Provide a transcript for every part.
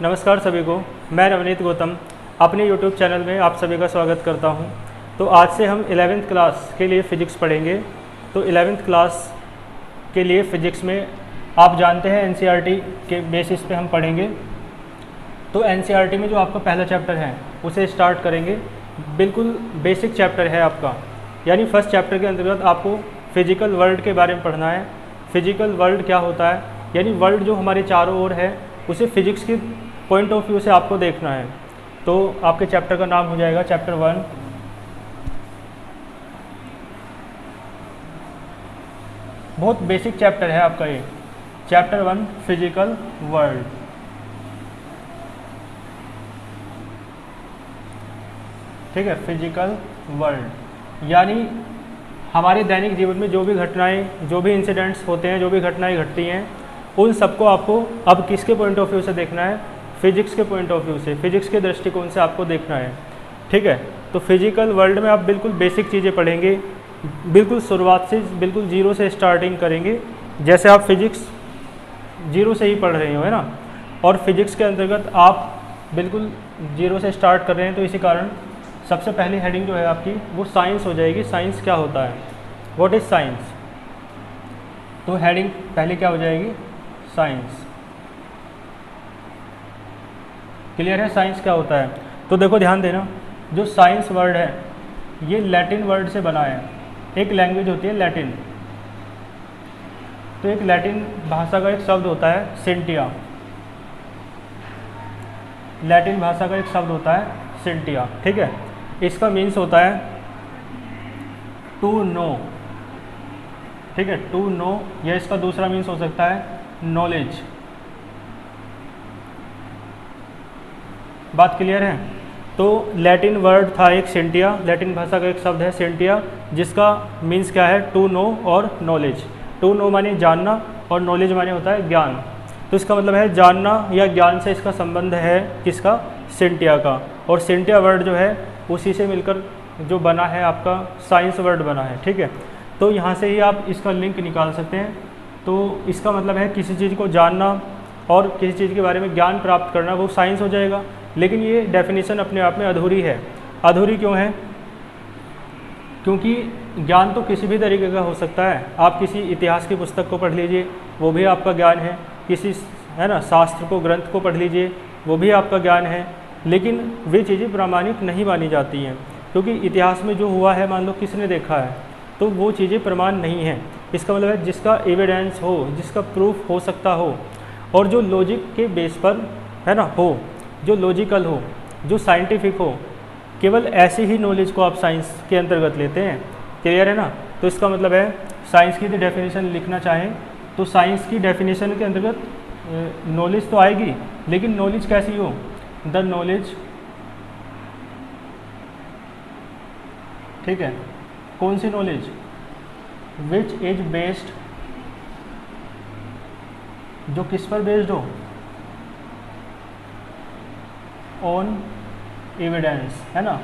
नमस्कार सभी को, मैं नवनीत गौतम अपने YouTube चैनल में आप सभी का स्वागत करता हूं। तो आज से हम 11th क्लास के लिए फ़िज़िक्स पढ़ेंगे। तो 11th क्लास के लिए फ़िज़िक्स में आप जानते हैं NCERT के बेसिस पे हम पढ़ेंगे। तो NCERT में जो आपका पहला चैप्टर है उसे स्टार्ट करेंगे। बिल्कुल बेसिक चैप्टर है आपका, यानी फर्स्ट चैप्टर के अंतर्गत आपको फिजिकल वर्ल्ड के बारे में पढ़ना है। फिजिकल वर्ल्ड क्या होता है, यानी वर्ल्ड जो हमारे चारों ओर है उसे फिजिक्स के पॉइंट ऑफ व्यू से आपको देखना है। तो आपके चैप्टर का नाम हो जाएगा चैप्टर 1। बहुत बेसिक चैप्टर है आपका ये, चैप्टर 1 फिजिकल वर्ल्ड। ठीक है, फिजिकल वर्ल्ड यानी हमारे दैनिक जीवन में जो भी घटनाएं, जो भी इंसिडेंट्स होते हैं, जो भी घटनाएं घटती हैं, उन सबको आपको अब किसके पॉइंट ऑफ व्यू से देखना है? फिजिक्स के पॉइंट ऑफ व्यू से, फिजिक्स के दृष्टिकोण से आपको देखना है। ठीक है, तो फिजिकल वर्ल्ड में आप बिल्कुल बेसिक चीज़ें पढ़ेंगे, बिल्कुल शुरुआत से, बिल्कुल जीरो से स्टार्टिंग करेंगे, जैसे आप फिजिक्स जीरो से ही पढ़ रहे हो, है ना। और फिजिक्स के अंतर्गत आप बिल्कुल जीरो से स्टार्ट कर रहे हैं, तो इसी कारण सबसे पहली हेडिंग जो है आपकी वो साइंस हो जाएगी। साइंस क्या होता है, व्हाट इज़ साइंस। तो हेडिंग पहले क्या हो जाएगी? साइंस। क्लियर है साइंस क्या होता है? तो देखो ध्यान देना, जो साइंस वर्ड है ये लैटिन वर्ड से बना है। एक लैंग्वेज होती है लैटिन, तो एक लैटिन भाषा का एक शब्द होता है सेंटिया। लैटिन भाषा का एक शब्द होता है सेंटिया। ठीक है, इसका मीन्स होता है टू नो। ठीक है, टू नो, या इसका दूसरा मीन्स हो सकता है नॉलेज। बात क्लियर है? तो लैटिन वर्ड था एक सेंटिया, लैटिन भाषा का एक शब्द है सेंटिया, जिसका मीन्स क्या है? टू नो और नॉलेज। टू नो माने जानना और नॉलेज माने होता है ज्ञान। तो इसका मतलब है जानना या ज्ञान से इसका संबंध है किसका? सेंटिया का। और सेंटिया वर्ड जो है उसी से मिलकर जो बना है आपका साइंस वर्ड बना है। ठीक है, तो यहाँ से ही आप इसका लिंक निकाल सकते हैं। तो इसका मतलब है किसी चीज़ को जानना और किसी चीज़ के बारे में ज्ञान प्राप्त करना, वो साइंस हो जाएगा। लेकिन ये डेफिनेशन अपने आप में अधूरी है। अधूरी क्यों है? क्योंकि ज्ञान तो किसी भी तरीके का हो सकता है। आप किसी इतिहास की पुस्तक को पढ़ लीजिए, वो भी आपका ज्ञान है। किसी, है ना, शास्त्र को, ग्रंथ को पढ़ लीजिए, वो भी आपका ज्ञान है। लेकिन वे चीज़ें प्रामाणिक नहीं मानी जाती हैं, क्योंकि इतिहास में जो हुआ है, मान लो किसने देखा है, तो वो चीज़ें प्रमाण नहीं हैं। इसका मतलब है जिसका एविडेंस हो, जिसका प्रूफ हो सकता हो, और जो लॉजिक के बेस पर, है ना, हो, जो लॉजिकल हो, जो साइंटिफिक हो, केवल ऐसी ही नॉलेज को आप साइंस के अंतर्गत लेते हैं। क्लियर है ना? तो इसका मतलब है साइंस की डेफिनेशन लिखना चाहें तो साइंस की डेफिनेशन के अंतर्गत नॉलेज तो आएगी, लेकिन नॉलेज कैसी हो? द नॉलेज, ठीक है, कौन सी नॉलेज? विच इज बेस्ड, जो किस पर बेस्ड हो? ऑन एविडेंस, है ना।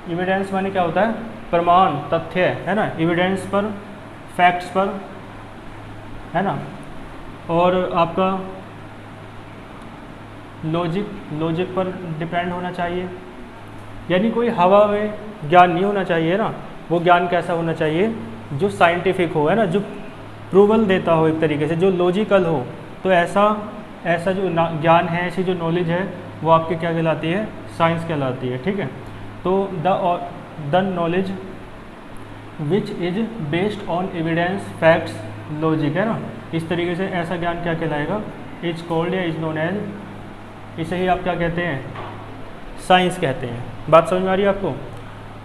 एविडेंस माने क्या होता है? प्रमाण, तथ्य, है ना। एविडेंस पर, फैक्ट्स पर, है ना। और आपका लॉजिक पर डिपेंड होना चाहिए। यानी कोई हवा में ज्ञान नहीं होना चाहिए ना। वो ज्ञान कैसा होना चाहिए? जो साइंटिफिक हो, है ना, जो प्रूवल देता हो एक तरीके से, जो लॉजिकल हो। तो ऐसा जो ज्ञान है, ऐसी जो नॉलेज है, वो आपके क्या कहलाती है? साइंस कहलाती है। ठीक है, तो the knowledge which is based on evidence, facts, logic, है ना। इस तरीके से ऐसा ज्ञान क्या कहलाएगा? इज कॉल्ड या इज नोन एज, इसे ही आप क्या कहते हैं? साइंस कहते हैं। बात समझ में आ रही है आपको?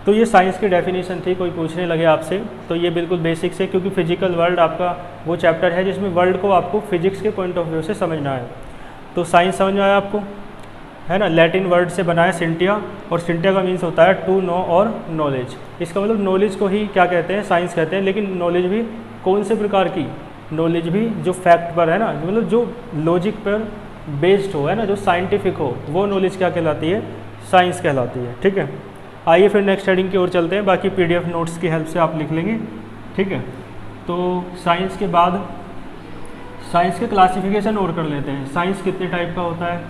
तो ये साइंस की डेफिनेशन थी। कोई पूछने लगे आपसे तो ये बिल्कुल बेसिक से, क्योंकि फिजिकल वर्ल्ड आपका वो चैप्टर है जिसमें वर्ल्ड को आपको फिजिक्स के पॉइंट ऑफ व्यू से समझना है। तो साइंस समझ में आया आपको, है ना। लैटिन वर्ड से बना है सेंटिया, और सेंटिया का मीन्स होता है टू नो और नॉलेज। इसका मतलब नॉलेज को ही क्या कहते हैं? साइंस कहते हैं। लेकिन नॉलेज भी कौन से प्रकार की? नॉलेज भी जो फैक्ट पर, है ना, मतलब जो लॉजिक पर बेस्ड हो, है ना, जो साइंटिफिक हो, वो नॉलेज क्या कहलाती है? साइंस कहलाती है। ठीक है, आइए फिर नेक्स्ट हेडिंग की ओर चलते हैं। बाकी PDF नोट्स की हेल्प से आप लिख लेंगे। ठीक है, तो साइंस के बाद साइंस के क्लासिफिकेशन और कर लेते हैं। साइंस कितने टाइप का होता है,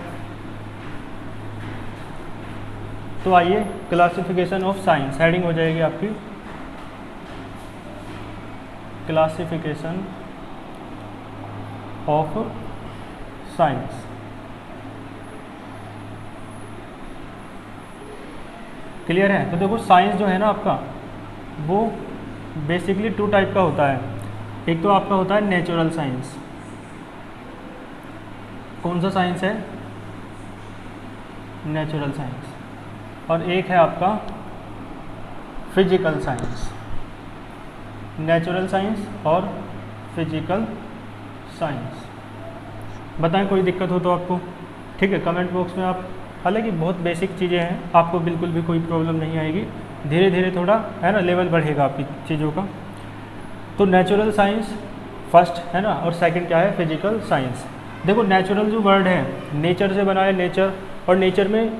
तो आइए क्लासिफिकेशन ऑफ साइंस, हेडिंग हो जाएगी आपकी क्लासिफिकेशन ऑफ साइंस। क्लियर है। तो देखो साइंस जो है ना आपका, वो बेसिकली 2 टाइप का होता है। एक तो आपका होता है नेचुरल साइंस। कौन सा साइंस है, नेचुरल साइंस। और एक है आपका फिजिकल साइंस। नेचुरल साइंस और फिजिकल साइंस। बताएं कोई दिक्कत हो तो आपको, ठीक है, कमेंट बॉक्स में आप, हालांकि बहुत बेसिक चीज़ें हैं, आपको बिल्कुल भी कोई प्रॉब्लम नहीं आएगी, धीरे धीरे थोड़ा है ना लेवल बढ़ेगा आपकी चीज़ों का। तो नेचुरल साइंस फर्स्ट है ना, और सेकंड क्या है, फिजिकल साइंस। देखो नेचुरल जो वर्ड है, नेचर से बना है, नेचर, और नेचर में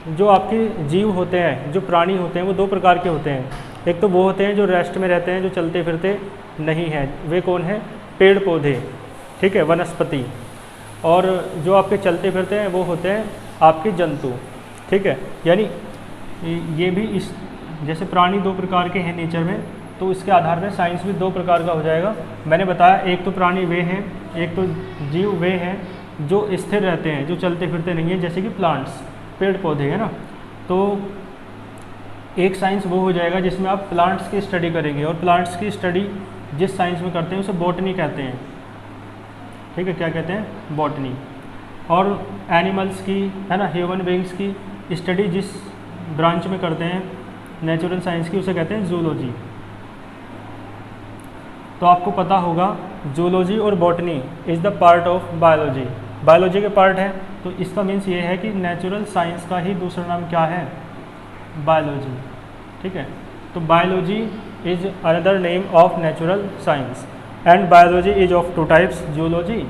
जो आपके जीव होते हैं, जो प्राणी होते हैं, वो 2 प्रकार के होते हैं। एक तो वो होते हैं जो रेस्ट में रहते हैं, जो चलते फिरते नहीं हैं, वे कौन है, पेड़ पौधे, ठीक है, वनस्पति। और जो आपके चलते फिरते हैं वो होते हैं आपके जंतु, ठीक है। यानी ये भी इस जैसे प्राणी 2 प्रकार के हैं नेचर में, तो इसके आधार पर साइंस भी 2 प्रकार का हो जाएगा। मैंने बताया एक तो प्राणी वे हैं, एक तो जीव वे हैं जो स्थिर रहते हैं, जो चलते फिरते नहीं हैं, जैसे कि प्लांट्स, पेड़ पौधे, है ना। तो एक साइंस वो हो जाएगा जिसमें आप प्लांट्स की स्टडी करेंगे, और प्लांट्स की स्टडी जिस साइंस में करते हैं उसे बॉटनी कहते हैं, ठीक है, क्या कहते हैं, बॉटनी। और एनिमल्स की, है ना, ह्यूमन बींग्स की स्टडी जिस ब्रांच में करते हैं नेचुरल साइंस की, उसे कहते हैं जूलॉजी। तो आपको पता होगा जूलॉजी और botany is the part of biology, biology के पार्ट है। तो इसका मीन्स ये है कि नेचुरल साइंस का ही दूसरा नाम क्या है, बायोलॉजी, ठीक है। तो biology is another name of natural science, and biology is of 2 types, zoology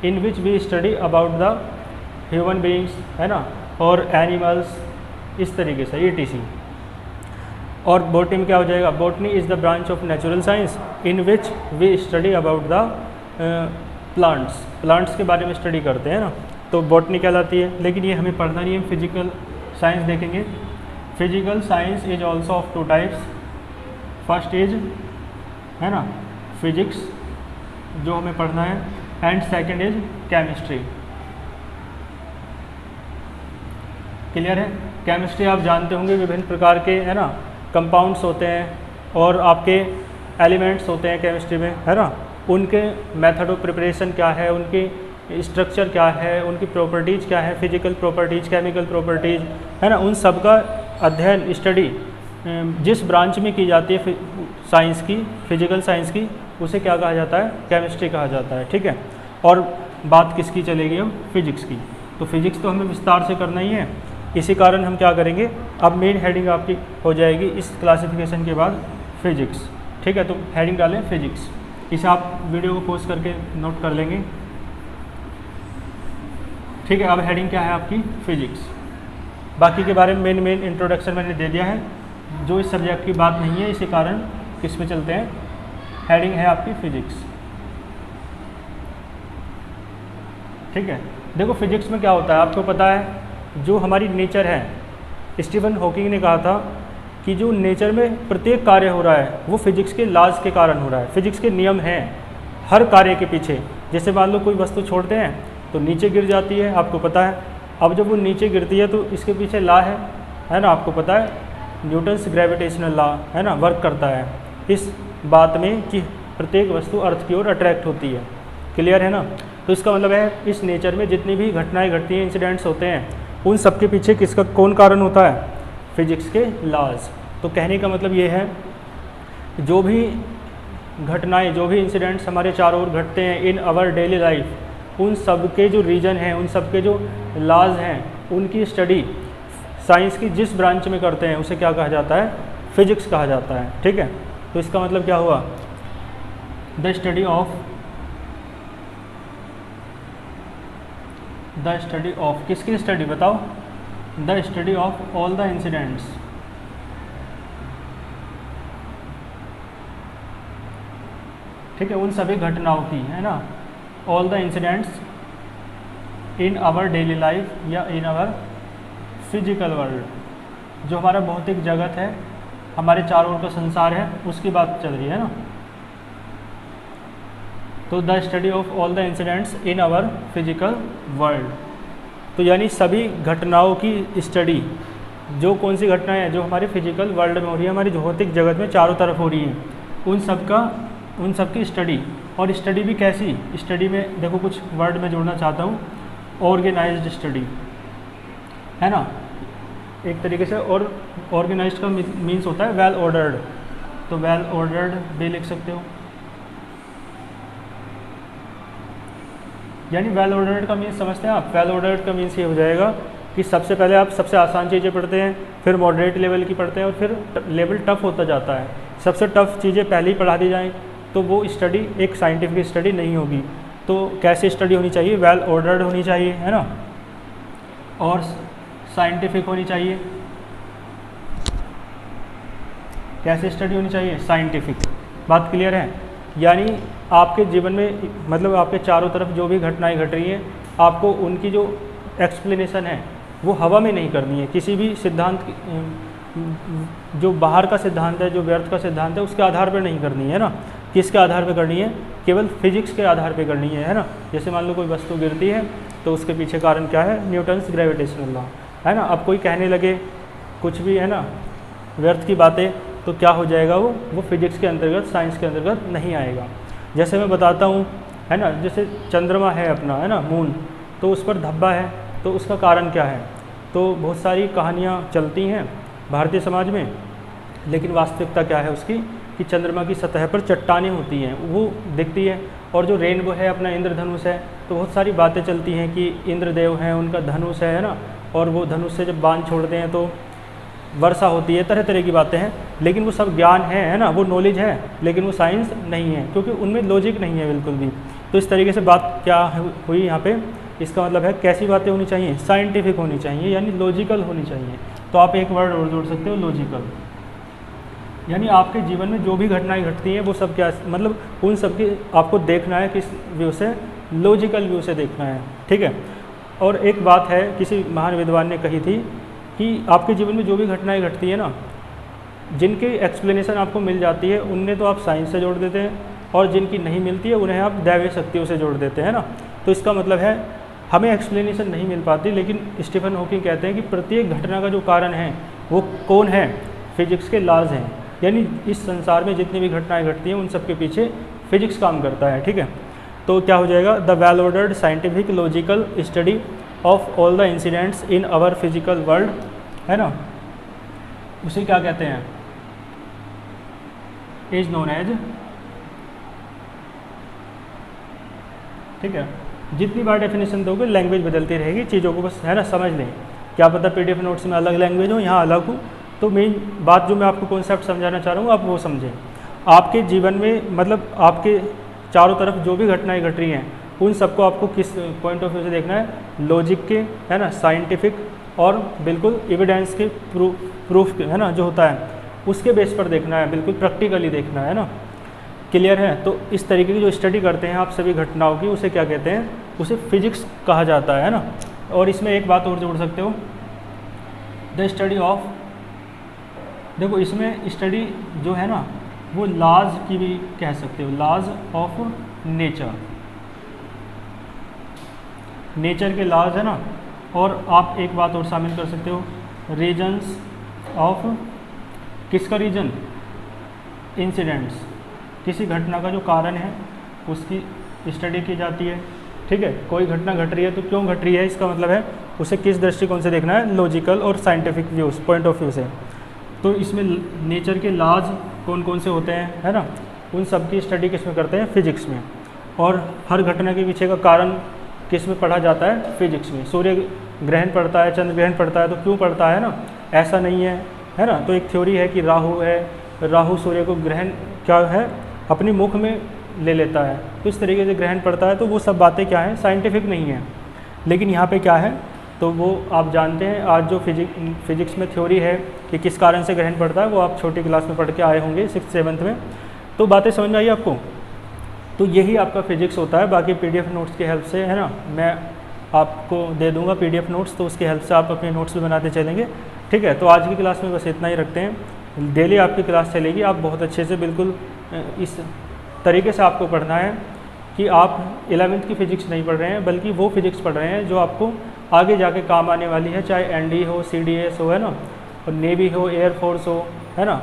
in which we study about the human beings, है ना, और एनिमल्स, इस तरीके से ETC। और बॉटनी में क्या हो जाएगा, botany is the branch of natural science in which we study about the plants, plants के बारे में स्टडी करते हैं ना, तो बॉटनी कहलाती है। लेकिन ये हमें पढ़ना नहीं है, फिजिकल साइंस देखेंगे। Physical science is also of 2 types. First is, है ना, फिजिक्स, जो हमें पढ़ना है, and second is chemistry. Clear है। केमिस्ट्री आप जानते होंगे, विभिन्न प्रकार के, है ना, कंपाउंड्स होते हैं और आपके एलिमेंट्स होते हैं केमिस्ट्री में, है ना, उनके मेथड ऑफ प्रिपरेशन क्या है, उनकी स्ट्रक्चर क्या है, उनकी प्रॉपर्टीज़ क्या है, फिजिकल प्रॉपर्टीज़, केमिकल प्रॉपर्टीज़, है ना, उन सब का अध्ययन, स्टडी जिस ब्रांच में की जाती है साइंस की, फिजिकल साइंस की, उसे क्या कहा जाता है, केमिस्ट्री कहा जाता है, ठीक है। और बात किसकी चलेगी अब, फिजिक्स की। तो फिजिक्स तो हमें विस्तार से करना ही है, इसी कारण हम क्या करेंगे, अब मेन हेडिंग आपकी हो जाएगी इस क्लासिफिकेशन के बाद फिजिक्स, ठीक है। तो हेडिंग डालें फिजिक्स, इसे आप वीडियो को पॉज करके नोट कर लेंगे, ठीक है। अब हेडिंग क्या है आपकी, फिजिक्स। बाकी के बारे में मेन इंट्रोडक्शन मैंने दे दिया है, जो इस सब्जेक्ट की बात नहीं है, इसी कारण किस पे चलते हैं, हेडिंग है आपकी फिजिक्स, ठीक है। देखो फिजिक्स में क्या होता है, आपको पता है, जो हमारी नेचर है, स्टीफन हॉकिंग ने कहा था कि जो नेचर में प्रत्येक कार्य हो रहा है वो फिजिक्स के लॉज के कारण हो रहा है, फिजिक्स के नियम हैं हर कार्य के पीछे। जैसे मान लो कोई वस्तु छोड़ते हैं तो नीचे गिर जाती है, आपको पता है। अब जब वो नीचे गिरती है तो इसके पीछे लॉ है ना, आपको पता है, न्यूटन्स ग्रेविटेशनल लॉ, है ना, वर्क करता है इस बात में कि प्रत्येक वस्तु अर्थ की ओर अट्रैक्ट होती है। क्लियर है ना। तो इसका मतलब है इस नेचर में जितनी भी घटनाएं घटती हैं, इंसिडेंट्स होते हैं, उन सब के पीछे किसका कौन कारण होता है, फिजिक्स के लॉज। तो कहने का मतलब ये है, जो भी घटनाएं, जो भी इंसिडेंट्स हमारे चारों ओर घटते हैं इन आवर डेली लाइफ, उन सब के जो रीजन हैं, उन सब के जो लॉज हैं, उनकी स्टडी साइंस की जिस ब्रांच में करते हैं उसे क्या कहा जाता है, फिजिक्स कहा जाता है, ठीक है। तो इसका मतलब क्या हुआ, द स्टडी ऑफ किसकी स्टडी बताओ, the study of all the incidents, ठीक है, उन सभी घटनाओं की, है ना, all the incidents in our daily life या इन आवर फिजिकल वर्ल्ड, जो हमारा भौतिक जगत है, हमारे चारों ओर का संसार है, उसकी बात चल रही है ना। तो the study of all the incidents in our physical world, तो यानी सभी घटनाओं की स्टडी, जो कौन सी घटनाएं हैं जो हमारे फिजिकल वर्ल्ड में हो रही है, हमारी भौतिक जगत में चारों तरफ हो रही है, उन सब की स्टडी। और स्टडी भी कैसी, स्टडी में देखो कुछ वर्ड में जोड़ना चाहता हूँ, ऑर्गेनाइज्ड स्टडी है ना, एक तरीके से। और ऑर्गेनाइज्ड का मीन्स होता है वेल ऑर्डर्ड, तो वेल ऑर्डर्ड भी लिख सकते हो। यानी वेल ऑर्डर्ड का मीन्स समझते हैं आप, वेल ऑर्डर्ड का मीन्स ये हो जाएगा कि सबसे पहले आप सबसे आसान चीज़ें पढ़ते हैं, फिर मॉडरेट लेवल की पढ़ते हैं, और फिर लेवल टफ होता जाता है। सबसे टफ चीज़ें पहले ही पढ़ा दी जाएँ तो वो स्टडी एक साइंटिफिक स्टडी नहीं होगी। तो कैसे स्टडी होनी चाहिए, वेल ऑर्डर्ड होनी चाहिए, है ना, और साइंटिफिक होनी चाहिए। कैसे स्टडी होनी चाहिए, साइंटिफिक। बात क्लियर है। यानी आपके जीवन में, मतलब आपके चारों तरफ जो भी घटनाएं घट रही हैं, आपको उनकी जो एक्सप्लेनेशन है वो हवा में नहीं करनी है, किसी भी सिद्धांत जो बाहर का सिद्धांत है, जो व्यर्थ का सिद्धांत है, उसके आधार पर नहीं करनी है ना। किसके आधार पर करनी है, केवल फिजिक्स के आधार पर करनी है ना। जैसे मान लो कोई वस्तु गिरती है तो उसके पीछे कारण क्या है, न्यूटन्स ग्रेविटेशनल लॉ, है ना। अब कोई कहने लगे कुछ भी, है ना, व्यर्थ की बातें, तो क्या हो जाएगा, वो फिजिक्स के अंतर्गत, साइंस के अंतर्गत नहीं आएगा। जैसे मैं बताता हूँ, है ना, जैसे चंद्रमा है अपना, है ना, मून, तो उस पर धब्बा है, तो उसका कारण क्या है। तो बहुत सारी कहानियाँ चलती हैं भारतीय समाज में, लेकिन वास्तविकता क्या है उसकी, कि चंद्रमा की सतह पर चट्टानें होती हैं, वो दिखती है। और जो रेनबो है अपना, इंद्रधनुष है, तो बहुत सारी बातें चलती हैं कि इंद्रदेव हैं, उनका धनुष है ना, और वो धनुष से जब बाण छोड़ते हैं तो वर्षा होती है, तरह तरह की बातें हैं। लेकिन वो सब ज्ञान है ना, वो नॉलेज है, लेकिन वो साइंस नहीं है, क्योंकि उनमें लॉजिक नहीं है बिल्कुल भी। तो इस तरीके से बात क्या हुई यहाँ पे, इसका मतलब है कैसी बातें होनी चाहिए, साइंटिफिक होनी चाहिए, यानी लॉजिकल होनी चाहिए। तो आप एक वर्ड और जोड़ सकते हो, लॉजिकल। यानी आपके जीवन में जो भी घटनाएं घटती हैं वो सब क्या, मतलब उन सब की आपको देखना है किस व्यू से, लॉजिकल व्यू से देखना है, ठीक है। और एक बात है, किसी महान विद्वान ने कही थी कि आपके जीवन में जो भी घटनाएं घटती है ना, जिनकी एक्सप्लेनेशन आपको मिल जाती है उनने तो आप साइंस से जोड़ देते हैं, और जिनकी नहीं मिलती है उन्हें आप दैवीय शक्तियों से जोड़ देते हैं ना। तो इसका मतलब है हमें एक्सप्लेनेशन नहीं मिल पाती, लेकिन स्टीफन हॉकिंग कहते हैं कि प्रत्येक घटना का जो कारण है वो कौन है, फिजिक्स के लॉज हैं। यानी इस संसार में जितनी भी घटनाएं घटती हैं उन सब के पीछे फिजिक्स काम करता है, ठीक है। तो क्या हो जाएगा, the well ordered scientific logical study of all the incidents in our physical world, है ना, उसे क्या कहते हैं, इज नोन एज, ठीक है। जितनी बार डेफिनेशन दोगे लैंग्वेज बदलती रहेगी, चीज़ों को बस, है ना, समझ लें। क्या पता पीडीएफ नोट्स में अलग लैंग्वेज हो, यहाँ अलग हो। तो मेन बात जो मैं आपको कॉन्सेप्ट समझाना चाह रहा हूँ आप वो समझें। आपके जीवन में, मतलब आपके चारों तरफ जो भी घटनाएं घट रही हैं उन सबको आपको किस पॉइंट ऑफ व्यू से देखना है, लॉजिक के, है ना, साइंटिफिक, और बिल्कुल एविडेंस के, प्रूफ के, है ना, जो होता है उसके बेस पर देखना है, बिल्कुल प्रैक्टिकली देखना है ना। क्लियर है। तो इस तरीके की जो स्टडी करते हैं आप सभी घटनाओं की, उसे क्या कहते हैं, उसे फिजिक्स कहा जाता है ना। और इसमें एक बात और जोड़ सकते हो, द स्टडी ऑफ, देखो इसमें स्टडी जो है ना वो लॉज की भी कह सकते हो, लॉज ऑफ नेचर, नेचर के लॉज है ना। और आप एक बात और शामिल कर सकते हो, रीजन्स ऑफ, किसका रीजन, इंसिडेंट्स, किसी घटना का जो कारण है उसकी स्टडी की जाती है, ठीक है। कोई घटना घट रही है तो क्यों घट रही है, इसका मतलब है उसे किस दृष्टिकोण से देखना है, लॉजिकल और scientific views, point of view से। तो इसमें नेचर के लॉज कौन कौन से होते हैं, है ना, उन सब की स्टडी किस में करते हैं, फिजिक्स में। और हर घटना के पीछे का कारण किस में पढ़ा जाता है, फिजिक्स में। सूर्य ग्रहण पड़ता है, चंद्र ग्रहण पड़ता है, तो क्यों पड़ता है ना, ऐसा नहीं है ना। तो एक थ्योरी है कि राहु है, राहु सूर्य को ग्रहण क्या है, अपनी मुख में ले लेता है, तो इस तरीके से ग्रहण पड़ता है। तो वो सब बातें क्या हैं, साइंटिफिक नहीं है। लेकिन यहाँ पे क्या है, तो वो आप जानते हैं, आज जो फिजिक्स में थ्योरी है कि किस कारण से ग्रहण पड़ता है, वो आप छोटी क्लास में पढ़ के आए होंगे 6th 7th में। तो बातें समझ में आई आपको, तो यही आपका फिजिक्स होता है। बाकी पीडीएफ नोट्स की हेल्प से, है ना, मैं आपको दे दूंगा पीडीएफ नोट्स, तो उसकी हेल्प से आप अपने नोट्स भी बनाते चलेंगे। ठीक है, तो आज की क्लास में बस इतना ही रखते हैं। डेली आपकी क्लास चलेगी, आप बहुत अच्छे से बिल्कुल इस तरीके से आपको पढ़ना है कि आप 11वीं की फ़िज़िक्स नहीं पढ़ रहे हैं, बल्कि वो फिज़िक्स पढ़ रहे हैं जो आपको आगे जाके काम आने वाली है, चाहे एनडी हो, सीडीएस हो, है ना, और नेवी हो, एयरफोर्स हो, है ना,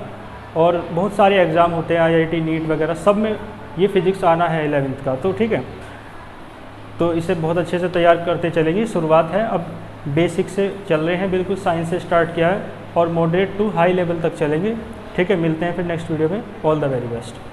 और बहुत सारे एग्ज़ाम होते हैं, आईआईटी, नीट वगैरह, सब में ये फिज़िक्स आना है 11वीं का। तो ठीक है, तो इसे बहुत अच्छे से तैयार करते चलेगी। शुरुआत है, अब बेसिक से चल रहे हैं, बिल्कुल साइंस से स्टार्ट किया है और मॉडरेट टू हाई लेवल तक चलेंगे। ठीक है, मिलते हैं फिर नेक्स्ट वीडियो में। All the very best.